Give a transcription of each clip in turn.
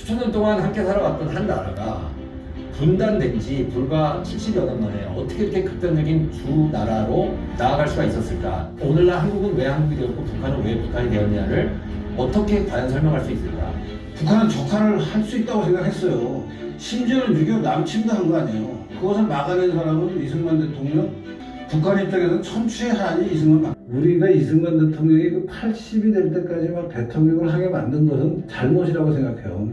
수천 년 동안 함께 살아왔던 한 나라가 분단된 지 불과 70여 년 만에 어떻게 이렇게 극단적인 두 나라로 나아갈 수가 있었을까? 오늘날 한국은 왜 한국이 되었고 북한은 왜 북한이 되었냐를 어떻게 과연 설명할 수 있을까? 북한은 적화를 할 수 있다고 생각했어요. 심지어는 6.25 남침도 한 거 아니에요. 그것을 막아낸 사람은 이승만 대통령. 북한 입장에서는 천추의 한이 이승만. 우리가 이승만 대통령이 그 80이 될 때까지 막 대통령을 하게 만든 것은 잘못이라고 생각해요.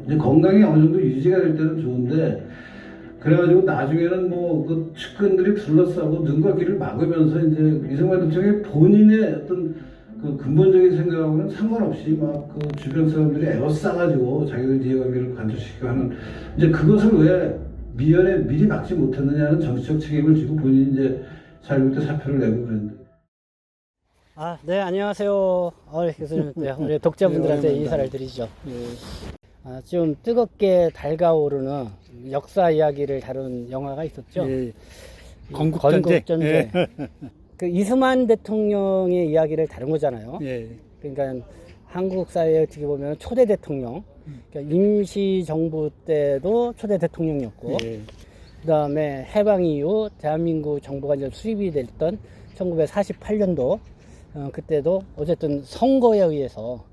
이제 건강이 어느 정도 유지가 될 때는 좋은데, 그래가지고 나중에는 뭐 그 측근들이 둘러싸고 눈과 귀를 막으면서 이제 이승만 대통령이 본인의 어떤 그 근본적인 생각하고는 상관없이 막 그 주변 사람들이 애워싸가지고 자기들 이해관계를 관철시키고 하는, 이제 그것을 왜 미연에 미리 막지 못했느냐는 정치적 책임을 지고 본인이 이제 4.16 때 사표를 내고 그랬는데. 네, 안녕하세요. 교수님, 우리 독자분들한테 인사를 드리죠. 좀 뜨겁게 달가오르는 역사 이야기를 다룬 영화가 있었죠. 건국전쟁. 건국전쟁. 그 이승만 대통령의 이야기를 다룬 거잖아요. 그러니까 한국 사회에 어떻게 보면 초대 대통령, 그러니까 임시정부 때도 초대 대통령이었고, 그 다음에 해방 이후 대한민국 정부가 이제 수립이 됐던 1948년도, 그때도 어쨌든 선거에 의해서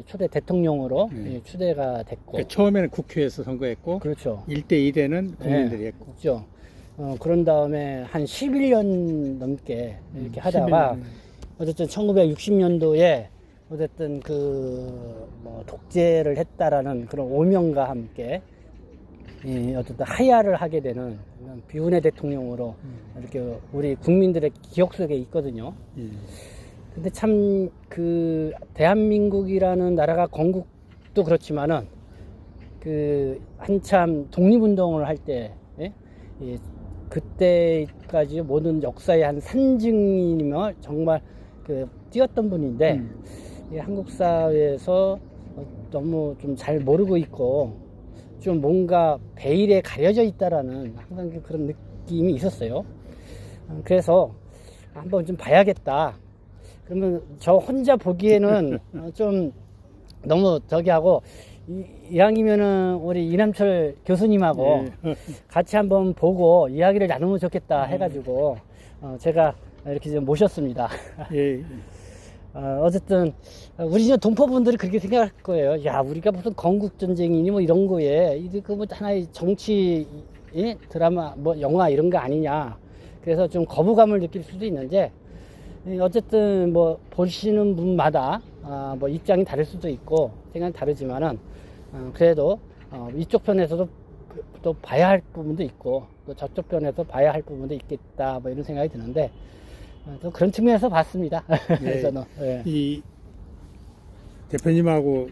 초대 대통령으로 추대가 됐고. 그러니까 처음에는 국회에서 선거했고, 그렇죠. 1대2대는 국민들이 했고. 그렇죠. 그런 다음에 한 11년 넘게 이렇게 하다가 11년. 어쨌든 1960년도에 어쨌든 뭐 독재를 했다라는 그런 오명과 함께 어쨌든 하야를 하게 되는 비운의 대통령으로 이렇게 우리 국민들의 기억 속에 있거든요. 근데 참 대한민국이라는 나라가 건국도 그렇지만은 한참 독립운동을 할 때, 그때까지 모든 역사의 한 산증이며 정말 뛰었던 분인데, 한국 사회에서 너무 좀 잘 모르고 있고, 좀 뭔가 베일에 가려져 있다라는 항상 그런 느낌이 있었어요. 그래서 한번 좀 봐야겠다. 그러면 저 혼자 보기에는 좀 너무 하고, 이왕이면은 우리 이남철 교수님하고 같이 한번 보고 이야기를 나누면 좋겠다 해가지고 제가 이렇게 좀 모셨습니다. 어쨌든 우리 이제 동포분들이 그렇게 생각할 거예요. 야, 우리가 무슨 건국전쟁이니 뭐 이런 거에 이게 뭐 하나의 정치 드라마 뭐 영화 이런 거 아니냐. 그래서 좀 거부감을 느낄 수도 있는데, 어쨌든 뭐 보시는 분마다 뭐 입장이 다를 수도 있고 생각이 다르지만은 그래도 이쪽 편에서도 또 봐야 할 부분도 있고 또 저쪽 편에서 봐야 할 부분도 있겠다 뭐 이런 생각이 드는데, 또 그런 측면에서 봤습니다. 저는. 이 대표님하고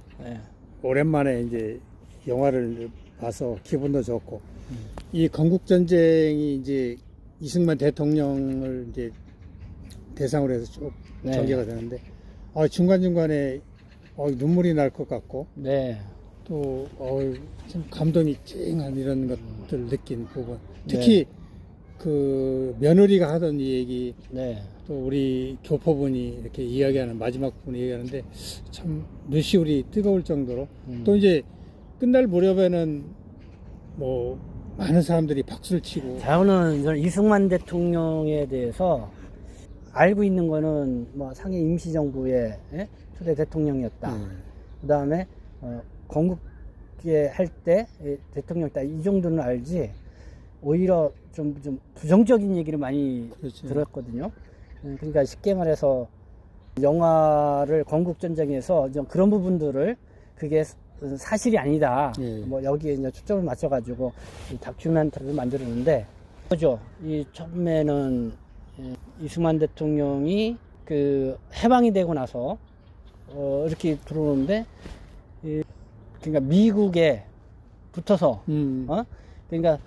오랜만에 이제 영화를 봐서 기분도 좋고, 이 건국전쟁이 이제 이승만 대통령을 이제 대상으로 해서 쭉 전개가 되는데, 중간중간에 눈물이 날 것 같고, 또 좀 감동이 찡한 이런 것들 느낀 부분, 특히 그 며느리가 하던 이 얘기, 또 우리 교포분이 이렇게 이야기하는 마지막 부분 얘기하는데 참 눈시울이 뜨거울 정도로, 또 이제 끝날 무렵에는 뭐 많은 사람들이 박수를 치고. 저는 이승만 대통령에 대해서 알고 있는 거는 뭐 상해 임시정부의 초대 대통령이었다. 그 다음에 건국에 할 때 대통령이었다. 이 정도는 알지, 오히려 좀 부정적인 얘기를 많이 들었거든요. 그러니까 쉽게 말해서 영화를 건국전쟁에서 그런 부분들을 그게 사실이 아니다. 뭐 여기에 이제 초점을 맞춰가지고 이 다큐멘터리를 만들었는데, 그죠? 이 처음에는 이승만 대통령이 해방이 되고 나서 이렇게 들어오는데, 그러니까 미국에 붙어서 그러니까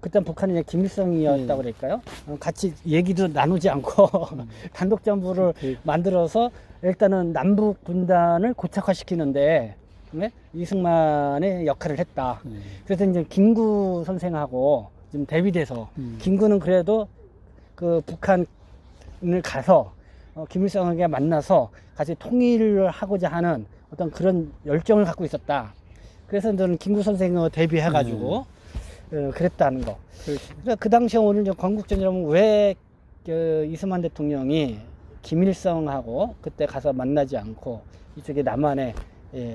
그때 북한이 이제 김일성이었다고 그럴까요? 같이 얘기도 나누지 않고 단독 정부를 만들어서 일단은 남북 분단을 고착화시키는데 이승만의 역할을 했다. 그래서 이제 김구 선생하고 좀 대비돼서, 김구는 그래도 북한을 가서 김일성에게 만나서 같이 통일을 하고자 하는 어떤 그런 열정을 갖고 있었다. 그래서 저는 김구 선생을 대비해가지고 그랬다는 거. 그래서 그 당시에 오늘 이제 건국전이라면 왜 이승만 대통령이 김일성하고 그때 가서 만나지 않고 이쪽에 남한에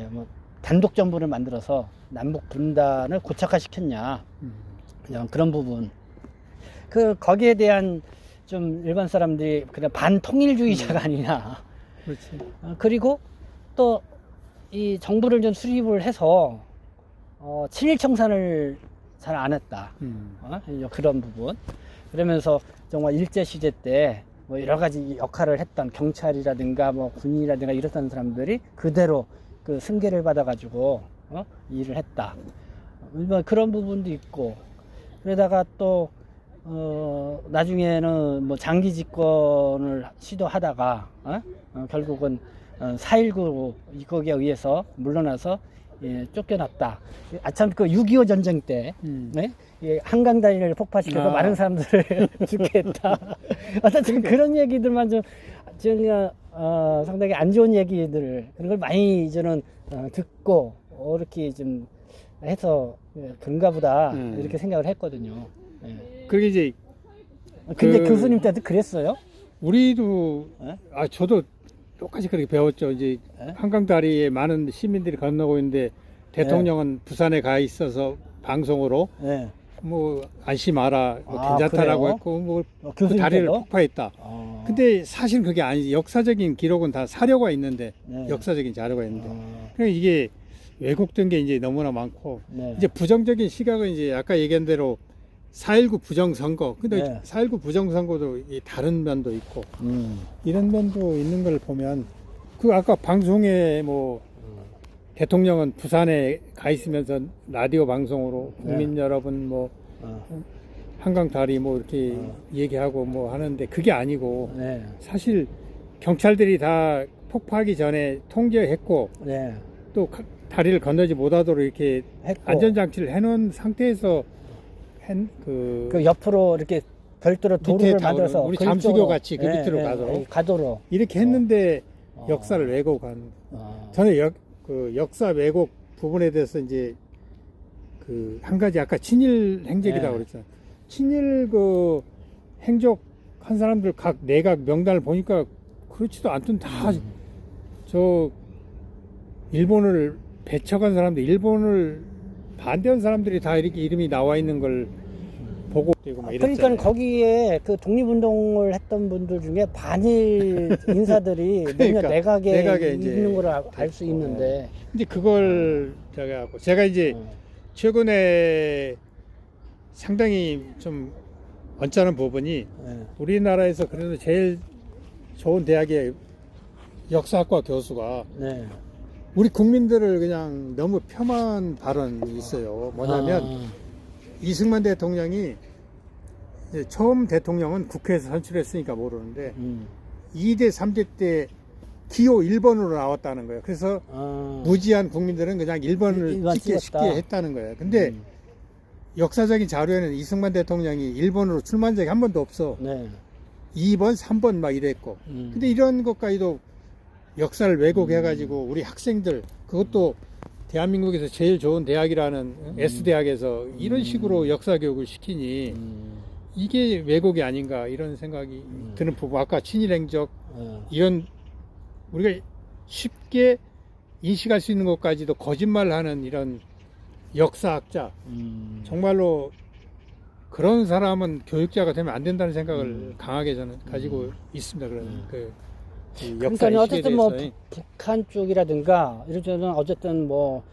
뭐 단독 정부를 만들어서 남북 분단을 고착화시켰냐. 그냥 그런 부분. 거기에 대한 좀 일반 사람들이 그냥 반통일주의자가 아니냐. 그렇지. 그리고 또 이 정부를 좀 수립을 해서 친일 청산을 잘 안 했다. 이제 그런 부분. 그러면서 정말 일제 시대 때 뭐 여러 가지 역할을 했던 경찰이라든가 뭐 군인이라든가 이랬던 사람들이 그대로 그 승계를 받아가지고 일을 했다. 뭐 그런 부분도 있고. 그러다가 또 나중에는 뭐 장기 집권을 시도하다가 결국은 4.19 거기에 의해서 물러나서 쫓겨났다. 아참 그 6.25 전쟁 때 네? 한강 다리를 폭파시켜서 많은 사람들을 죽게 했다. 어쨌든 그런 얘기들만 좀 상당히 안 좋은 얘기들 그런 걸 많이 저는 듣고 이렇게 좀 해서 그런가 보다 이렇게 생각을 했거든요. 그게 이제 근데 교수님 때도 그랬어요? 우리도 네? 저도 똑같이 그렇게 배웠죠. 이제 네? 한강 다리에 많은 시민들이 건너고 있는데 대통령은 부산에 가 있어서 방송으로 네. 뭐 안심하라, 뭐 아, 괜찮다라고 그래요? 했고 뭐 그 교수님 다리를 때도? 폭파했다. 근데 사실 그게 아니지. 역사적인 기록은 다 사료가 있는데 네. 역사적인 자료가 있는데 그러니까 이게 왜곡된 게 이제 너무나 많고 네. 이제 부정적인 시각은 이제 아까 얘기한 대로 4.19 부정선거. 근데 네. 4.19 부정선거도 이 다른 면도 있고 이런 면도 있는 걸 보면 그 아까 방송에 뭐 대통령은 부산에 가 있으면서 라디오 방송으로 국민 여러분 뭐 한강 다리 뭐 이렇게 얘기하고 뭐 하는데 그게 아니고 네. 사실 경찰들이 다 폭파하기 전에 통제했고 네. 또 다리를 건너지 못하도록 이렇게 했고. 안전장치를 해놓은 상태에서 그 옆으로 이렇게 별도로 밑에 도로를 타고 만들어서 우리 그쪽으로, 잠수교 같이 그 예, 밑으로 예, 가도록 가도록 이렇게 했는데 역사를 왜곡한. 저는 그 역사 왜곡 부분에 대해서 이제 그 한 가지 아까 친일 행적이라고 네. 그랬잖아요. 친일 그 행적 한 사람들 각 내각 명단을 보니까 그렇지도 않던 다 저 일본을 배척한 사람들, 일본을 반대한 사람들이 다 이렇게 이름이 나와 있는 걸 보고 되고 막 이랬잖아요. 그러니까 거기에 그 독립운동을 했던 분들 중에 반일 인사들이 그러니까, 내각에 이제 있는 걸 알 수 있는데 이제 그걸 제가 이제 최근에 상당히 좀 언짢은 부분이 우리나라에서 그래도 제일 좋은 대학의 역사학과 교수가 네. 우리 국민들을 그냥 너무 폄하한 발언이 있어요. 뭐냐면 이승만 대통령이 이제 처음 대통령은 국회에서 선출했으니까 모르는데 2대, 3대 때 기호 1번으로 나왔다는 거예요. 그래서 무지한 국민들은 그냥 1번을 쉽게 했다는 거예요. 근데 역사적인 자료에는 이승만 대통령이 1번으로 출마한 적이 한 번도 없어. 네. 2번, 3번 막 이랬고. 근데 이런 것까지도 역사를 왜곡해가지고 우리 학생들, 그것도 대한민국에서 제일 좋은 대학이라는 S대학에서 이런 식으로 역사 교육을 시키니 이게 왜곡이 아닌가 이런 생각이 드는 부분. 아까 친일행적 이런 우리가 쉽게 인식할 수 있는 것까지도 거짓말하는 이런 역사학자 정말로 그런 사람은 교육자가 되면 안 된다는 생각을 강하게 저는 가지고 있습니다. 그런 그러니까 어쨌든 뭐 북한 쪽이라든가 이런 데는 어쨌든 뭐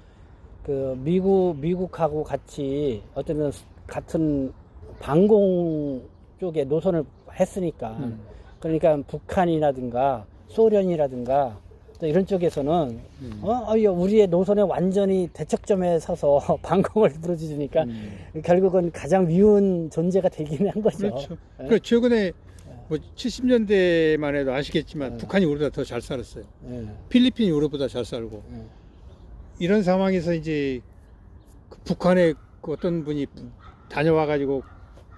그 미국하고 같이 어쨌든 같은 방공 쪽에 노선을 했으니까 그러니까 북한이라든가 소련이라든가 또 이런 쪽에서는 우리의 노선에 완전히 대척점에 서서 방공을 부르주니까 결국은 가장 미운 존재가 되긴 한 거죠. 그렇죠. 그 최근에 뭐 70년대만 해도 아시겠지만 북한이 우리보다 더 잘 살았어요. 필리핀이 우리보다 잘 살고 이런 상황에서 이제 그 북한에 그 어떤 분이 다녀와가지고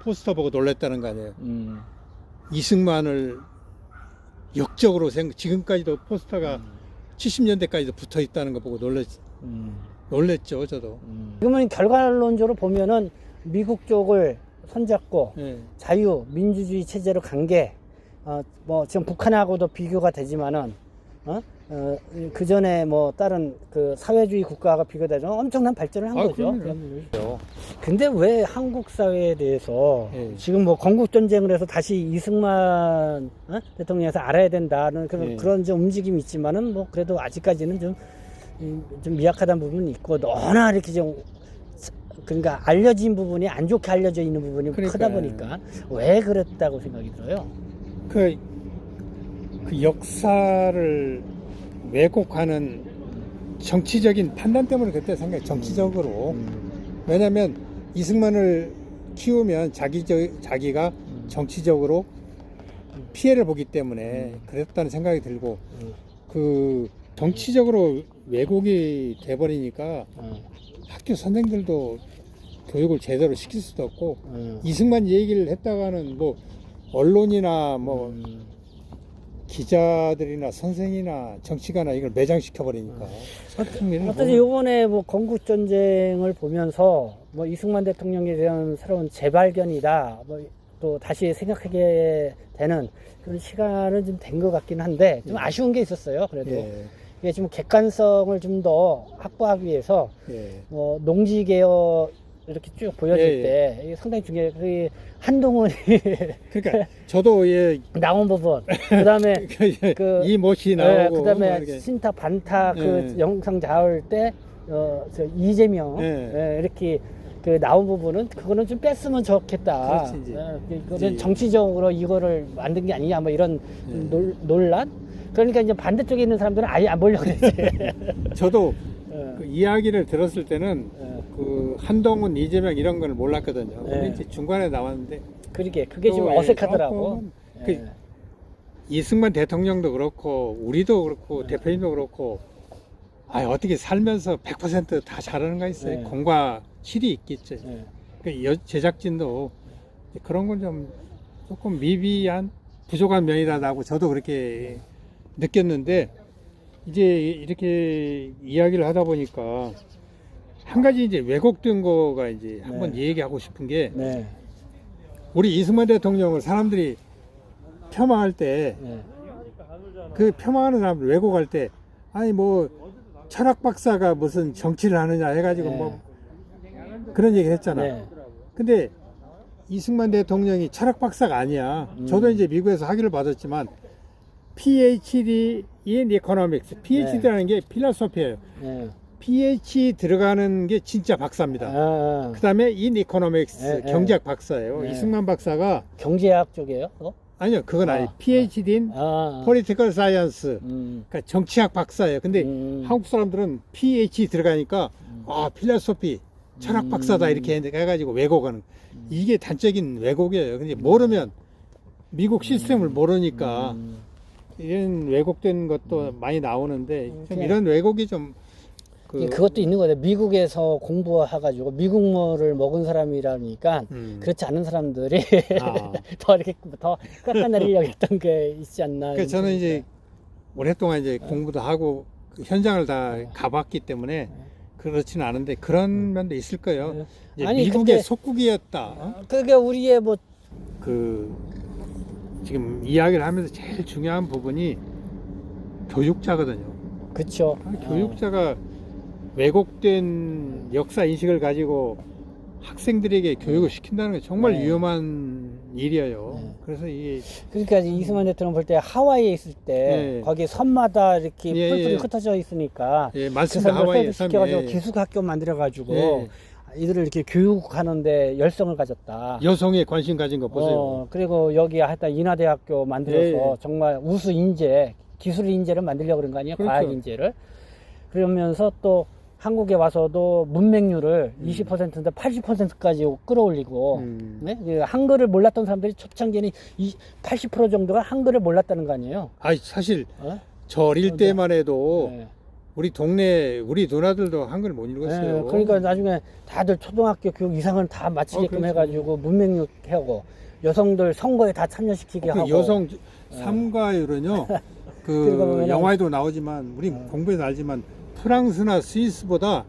포스터 보고 놀랬다는 거 아니에요. 이승만을 역적으로 지금까지도 포스터가 70년대까지도 붙어 있다는 거 보고 놀랬죠, 저도. 지금은 결과론적으로 보면은 미국 쪽을 손잡고 예. 자유 민주주의 체제로 간 게 뭐 지금 북한하고도 비교가 되지만은 그 전에 뭐 다른 그 사회주의 국가가 비교되죠 엄청난 발전을 한 거죠. 그럼요. 근데 왜 한국 사회에 대해서 예. 지금 뭐 건국 전쟁을 해서 다시 이승만 대통령에서 알아야 된다는 예. 그런 좀 움직임이 있지만은 뭐 그래도 아직까지는 좀 미약하다는 부분이 있고 너나 이렇게 좀 그러니까 알려진 부분이 안 좋게 알려져 있는 부분이 크다 보니까 왜 그랬다고 생각이 들어요. 그 역사를 왜곡하는 정치적인 판단 때문에 그때 생각해. 정치적으로. 왜냐하면 이승만을 키우면 자기가 정치적으로 피해를 보기 때문에 그랬다는 생각이 들고 그 정치적으로 왜곡이 돼버리니까 학교 선생들도 교육을 제대로 시킬 수도 없고 이승만 얘기를 했다가는 뭐 언론이나 뭐 기자들이나 선생이나 정치가나 이걸 매장시켜 버리니까. 어떠세요? 요번에 뭐 건국 전쟁을 보면서 뭐 이승만 대통령에 대한 새로운 재발견이다. 뭐 또 다시 생각하게 되는 그런 시간은 좀 된 것 같긴 한데 좀 아쉬운 게 있었어요. 그래도 예. 이게 좀 객관성을 좀 더 확보하기 위해서 예. 뭐 농지개혁 이렇게 쭉 보여줄 예, 예. 때 이게 상당히 중요해요. 그 한동훈이 그러니까 저도 예. 나온 부분, 그다음에 그 이 못이 나오고 그다음에 뭐 이렇게. 신타 반타 그 예. 영상 나올 때 저 이재명 예. 이렇게 그 나온 부분은 그거는 좀 뺐으면 좋겠다. 그렇지, 이제. 그거는 이제. 정치적으로 이거를 만든 게 아니냐 뭐 이런 예. 논란. 그러니까 이제 반대쪽에 있는 사람들은 아예 안 보려고 그랬지. 저도 예. 그 이야기를 들었을 때는 예. 그 한동훈, 이재명 이런 걸 몰랐거든요. 근데 예. 이제 중간에 나왔는데 그게 좀 또, 어색하더라고. 조금은 예. 그 이승만 대통령도 그렇고 우리도 그렇고 대표님도 그렇고 어떻게 살면서 100%다 잘하는가 있어요. 네. 공과 실이 있겠죠. 예. 그 제작진도 그런 건 좀 조금 미비한 부족한 면이라고 저도 그렇게 느꼈는데 이제 이렇게 이야기를 하다 보니까 한 가지 이제 왜곡된 거가 이제 한번 얘기하고 싶은 게 네. 우리 이승만 대통령을 사람들이 폄하할 때 그 네. 폄하하는 사람들 왜곡할 때 아니 뭐 철학 박사가 무슨 정치를 하느냐 해가지고 네. 뭐 그런 얘기 했잖아. 네. 근데 이승만 대통령이 철학 박사가 아니야. 저도 이제 미국에서 학위를 받았지만 PhD in Economics, PhD라는 게 필라소피예요. 네. PhD 들어가는 게 진짜 박사입니다. 그 다음에 in Economics, 네, 네. 경제학 박사예요. 네. 이승만 박사가 경제학 쪽이에요? 그거? 아니요, 그건 아니. PhD in Political Science, 그러니까 정치학 박사예요. 근데 한국 사람들은 PhD 들어가니까 필라소피, 철학 박사다 이렇게 해가지고 왜곡하는. 이게 단적인 왜곡이에요. 근데 모르면 미국 시스템을 모르니까 이런 왜곡된 것도 많이 나오는데 좀 이런 왜곡이 좀 그것도 있는 거예요. 미국에서 공부해가지고 미국물을 먹은 사람이라니까 그렇지 않은 사람들이 더 이렇게 더 깎아내리려고 했던 게 있지 않나. 그러니까 저는 이제 오랫동안 이제 공부도 하고 그 현장을 다 가봤기 때문에 그렇지는 않은데 그런 면도 있을 거예요. 이제 아니, 미국의 근데 속국이었다. 그게 우리의 뭐 그 지금 이야기를 하면서 제일 중요한 부분이 교육자거든요. 그쵸. 교육자가 왜곡된 역사 인식을 가지고 학생들에게 교육을 시킨다는 게 정말 네. 위험한 일이에요. 네. 그래서 이게 그러니까 이승만 대통령 볼 때 하와이에 있을 때 네. 거기 섬마다 이렇게 예, 뿔뿔이 예. 흩어져 있으니까 예, 그 맞습니다. 사람들 하와이 시켜가지고 예. 기숙학교 만들어가지고 예. 이들을 이렇게 교육하는데 열성을 가졌다. 여성에 관심 가진 거 보세요. 그리고 여기 하여튼 인하대학교 만들어서 예. 정말 우수 인재, 기술 인재를 만들려고 그런 거 아니에요? 그렇죠. 과학 인재를. 그러면서 또 한국에 와서도 문맹률을 20%인데 80%까지 끌어올리고, 네? 그 한글을 몰랐던 사람들이 초창기에는 80% 정도가 한글을 몰랐다는 거 아니에요? 사실 어? 저 어릴 때만 해도 네. 우리 동네 우리 누나들도 한글 못 읽었어요. 네, 그러니까 나중에 다들 초등학교 교육 이상을 다 마치게끔 그렇죠. 해가지고 문맹률 하고 여성들 선거에 다 참여시키게 그 하고. 여성 삼가율은요 그러니까 뭐냐면- 영화에도 나오지만 우리 공부에서 알지만 프랑스나 스위스보다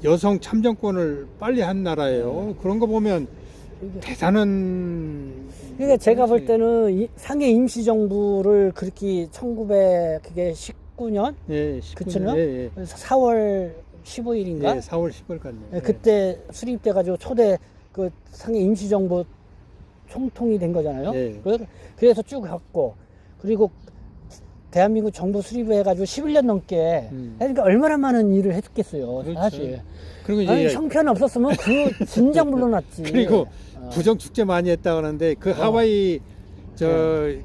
여성 참정권을 빨리 한 나라예요. 그런 거 보면 대단한. 그러니까 제가 볼 때는 상해 임시정부를 그렇게 1919년 예, 그쵸? 예, 4월 15일인가? 예, 4월 10일 같네요. 예, 그때 수립돼가지고 초대 그 상해 임시정부 총통이 된 거잖아요. 예. 그래서 쭉 갔고, 그리고 대한민국 정부 수립해가지고 11년 넘게, 그러니까 얼마나 많은 일을 했겠어요, 그렇죠. 사실. 그리고 이제 아니, 형편 없었으면 그 진작 물러났지. 그리고 어. 부정 축제 많이 했다 그러는데 그 하와이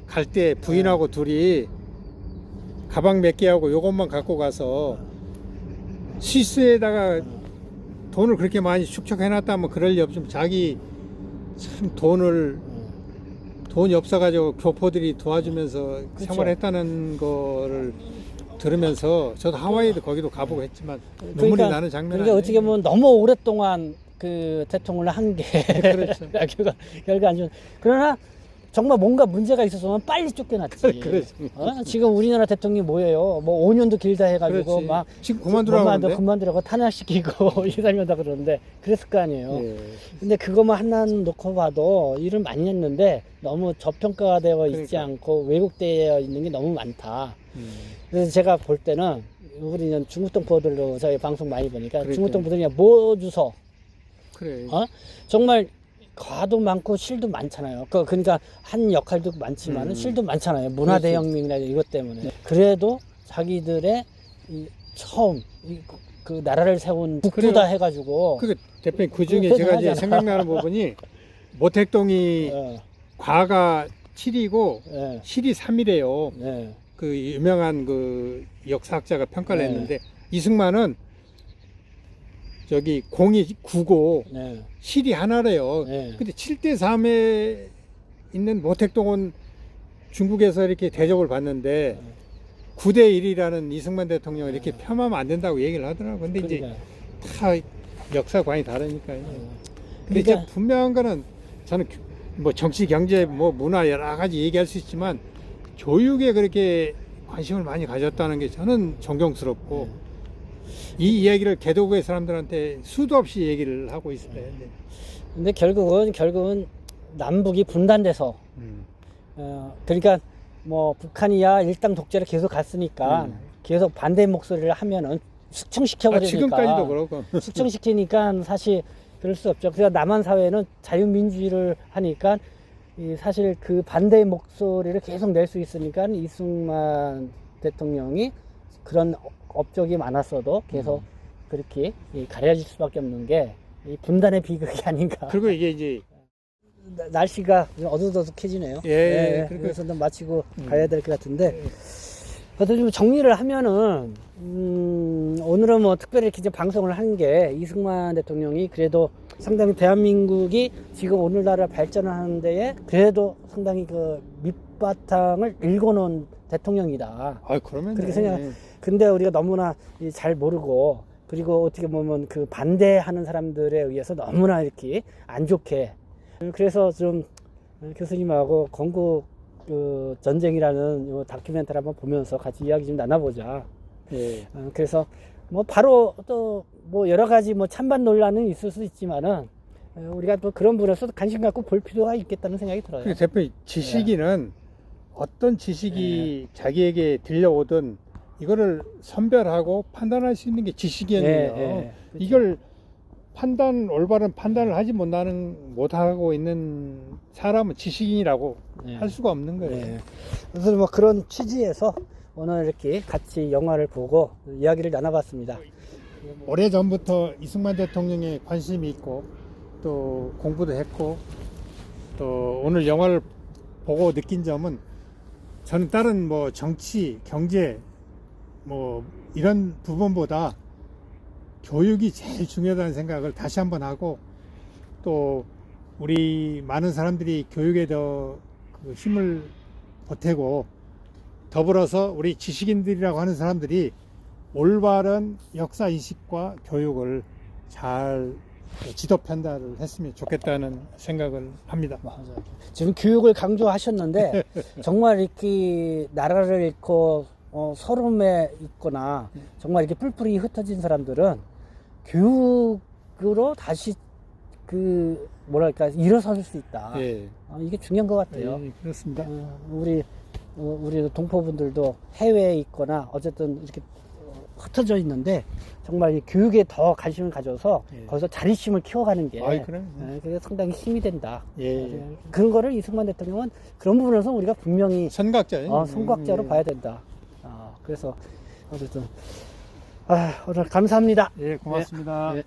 갈 때 부인하고 둘이 가방 몇 개 하고 요것만 갖고 가서 스위스에다가 돈을 그렇게 많이 축적해놨다면 그럴 리 없지만 자기 참 돈이 없어가지고 교포들이 도와주면서 그쵸. 생활했다는 거를 들으면서 저도 하와이도 거기도 가보고 했지만 눈물이 나는 장면. 그러니까 어떻게 보면 너무 오랫동안 그 대통령을 한 게 그렇죠. 결과 안 좋은. 그러나 정말 뭔가 문제가 있었으면 빨리 쫓겨났지. 그렇지. 지금 우리나라 대통령이 뭐예요? 뭐 5년도 길다 해가지고 그렇지. 막 지금 그만두라고 그만두라고 탄압시키고 이사님다 그러는데 그랬을 거 아니에요. 예. 근데 그것만 하나 놓고 봐도 일을 많이 했는데 너무 저평가가 되어 있지 그러니까. 않고 왜곡되어 있는 게 너무 많다. 그래서 제가 볼 때는 우리는 중국동 보들로 저희 방송 많이 보니까 그러니까. 중국동 보들이 뭐 주소 그래. 정말 과도 많고 실도 많잖아요. 그러니까 한 역할도 많지만 실도 많잖아요. 문화대혁명이나 이것 때문에. 그래도 자기들의 처음 그 나라를 세운 북부다 해가지고 그 대표님 그 중에 그거 제가 이제 대단하잖아. 생각나는 부분이 모택동이 과가 7이고 예, 실이 3이래요. 예, 그 유명한 그 역사학자가 평가를 네. 했는데 이승만은 저기 공이 9고 예, 실이 하나래요. 예. 근데 7대 3에 있는 모택동은 중국에서 이렇게 대접을 받는데 9대 1이라는 이승만 대통령을 이렇게 폄하하면 안 된다고 얘기를 하더라고요. 근데 이제 그러니까. 다 역사관이 다르니까요. 근데 그러니까- 이제 분명한 거는 저는 뭐 정치, 경제, 뭐 문화 여러 가지 얘기할 수 있지만 교육에 그렇게 관심을 많이 가졌다는 게 저는 존경스럽고 이 이야기를 개도국의 사람들한테 수도 없이 얘기를 하고 있어요. 근데 결국은 남북이 분단돼서 그러니까 뭐 북한이야 일당 독재를 계속 갔으니까 계속 반대 목소리를 하면은 숙청시켜버리니까 지금까지도 그렇고. 숙청시키니까 사실 그럴 수 없죠. 그래서 남한 사회는 자유민주주의를 하니까 사실 그 반대의 목소리를 계속 낼 수 있으니까 이승만 대통령이 그런 업적이 많았어도 계속 그렇게 가려질 수밖에 없는 게 이 분단의 비극이 아닌가. 그리고 이게 이제 날씨가 어둑어둑해지네요. 예, 그래서 좀 마치고 가야 될 것 같은데. 그래서 좀 정리를 하면은 오늘은 뭐 특별히 이렇게 이제 방송을 한 게 이승만 대통령이 그래도 상당히 대한민국이 지금 오늘날을 발전을 하는 데에 그래도 상당히 그 밑바탕을 일궈놓은 대통령이다. 아, 그러면 그렇게 생각. 근데 우리가 너무나 잘 모르고 그리고 어떻게 보면 그 반대하는 사람들에 의해서 너무나 이렇게 안 좋게. 그래서 좀 교수님하고 건국 그 전쟁이라는 요 다큐멘터리 한번 보면서 같이 이야기 좀 나눠보자. 예. 그래서 뭐 바로 또 뭐 여러 가지 뭐 찬반 논란은 있을 수 있지만은 우리가 또 그런 부분에서 관심 갖고 볼 필요가 있겠다는 생각이 들어요. 그 대표 지식인은 어떤 지식이 자기에게 들려오든 이거를 선별하고 판단할 수 있는 게 지식인이에요. 그렇죠. 이걸 올바른 판단을 하지 못하고 있는 사람은 지식인이라고 할 수가 없는 거예요. 그래서 뭐 그런 취지에서 오늘 이렇게 같이 영화를 보고 이야기를 나눠봤습니다. 오래전부터 이승만 대통령에 관심이 있고 또 공부도 했고 또 오늘 영화를 보고 느낀 점은 저는 다른 뭐 정치, 경제 뭐 이런 부분보다 교육이 제일 중요하다는 생각을 다시 한번 하고 또 우리 많은 사람들이 교육에 더 그 힘을 보태고 더불어서 우리 지식인들이라고 하는 사람들이 올바른 역사인식과 교육을 잘 지도 편달을 했으면 좋겠다는 생각을 합니다. 맞아요. 지금 교육을 강조하셨는데 정말 이렇게 나라를 잃고 서름에 있거나 정말 이렇게 뿔뿔이 흩어진 사람들은 교육으로 다시 그 뭐랄까 일어설 수 있다. 예, 이게 중요한 것 같아요. 예, 그렇습니다. 우리 동포분들도 해외에 있거나 어쨌든 이렇게 흩어져 있는데 정말 이 교육에 더 관심을 가져서 예. 거기서 자립심을 키워가는 게 아이, 그럼. 그게 상당히 힘이 된다. 예. 그런 거를 이승만 대통령은 그런 부분에서 우리가 분명히 선각자예요. 선각자로 예. 봐야 된다. 그래서 어쨌든 오늘 감사합니다. 예, 고맙습니다. 예.